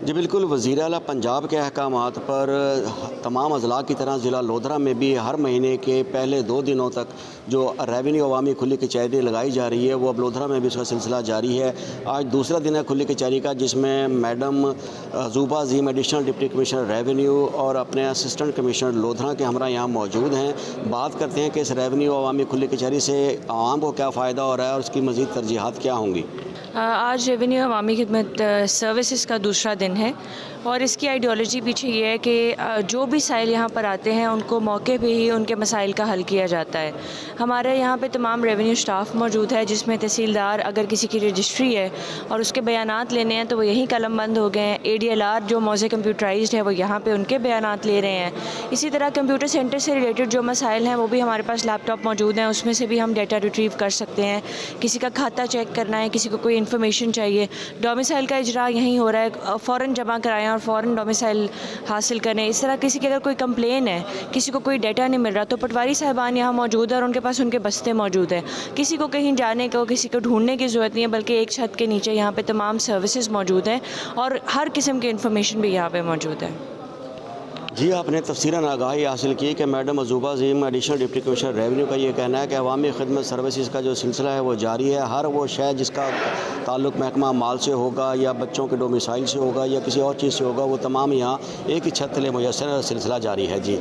جی بالکل، وزیر اعلیٰ پنجاب کے احکامات پر تمام اضلاع کی طرح ضلع لودھرا میں بھی ہر مہینے کے پہلے 2 دنوں تک جو ریونیو عوامی کھلی کچہری لگائی جا رہی ہے، وہ اب لودھرا میں بھی اس کا سلسلہ جاری ہے۔ آج دوسرا دن ہے کھلی کچہری کا، جس میں میڈم زوبا عظیم ایڈیشنل ڈپٹی کمشنر ریونیو اور اپنے اسسٹنٹ کمشنر لودھرا کے ہمراہ یہاں موجود ہیں۔ بات کرتے ہیں کہ اس ریونیو عوامی کھلی کچہری سے عوام کو کیا فائدہ ہو رہا ہے اور اس کی مزید ترجیحات کیا ہوں گی۔ آج ریونیو عوامی خدمت سروسز کا دوسرا دن ہے اور اس کی آئیڈیالوجی پیچھے یہ ہے کہ جو بھی سائل یہاں پر آتے ہیں ان کو موقع پہ ہی ان کے مسائل کا حل کیا جاتا ہے۔ ہمارے یہاں پہ تمام ریونیو سٹاف موجود ہے، جس میں تحصیلدار اگر کسی کی رجسٹری ہے اور اس کے بیانات لینے ہیں تو وہ یہیں قلم بند ہو گئے ہیں۔ ADLR جو موزے کمپیوٹرائزڈ ہے وہ یہاں پہ ان کے بیانات لے رہے ہیں۔ اسی طرح کمپیوٹر سینٹر سے ریلیٹڈ جو مسائل ہیں وہ بھی ہمارے پاس لیپ ٹاپ موجود ہیں، اس میں سے بھی ہم ڈیٹا ریٹریو کر سکتے ہیں۔ کسی کا کھاتا چیک کرنا ہے، کسی کو کوئی انفارمیشن چاہیے، ڈومیسائل کا اجرا یہیں ہو رہا ہے، فوراً جمع کرائیں اور فوراً ڈومیسائل حاصل کریں۔ اس طرح کسی کی اگر کوئی کمپلین ہے، کسی کو کوئی ڈیٹا نہیں مل رہا تو پٹواری صاحبان یہاں موجود ہے اور ان کے پاس ان کے بستے موجود ہیں۔ کسی کو کہیں جانے کو، کسی کو ڈھونڈنے کی ضرورت نہیں ہے، بلکہ ایک چھت کے نیچے یہاں پہ تمام سروسز موجود ہیں اور ہر قسم کی انفارمیشن بھی یہاں پہ موجود ہے۔ جی، آپ نے تفصیلاً آگاہی حاصل کی کہ میڈم زوبا عظیم ایڈیشنل ڈپٹی کمشنر ریونیو کا یہ کہنا ہے کہ عوامی خدمت سروسز کا جو سلسلہ ہے وہ جاری ہے۔ ہر وہ شے جس کا تعلق محکمہ مال سے ہوگا یا بچوں کے ڈومیسائل سے ہوگا یا کسی اور چیز سے ہوگا، وہ تمام یہاں ایک ہی چھت تلے میسر سلسلہ جاری ہے۔ جی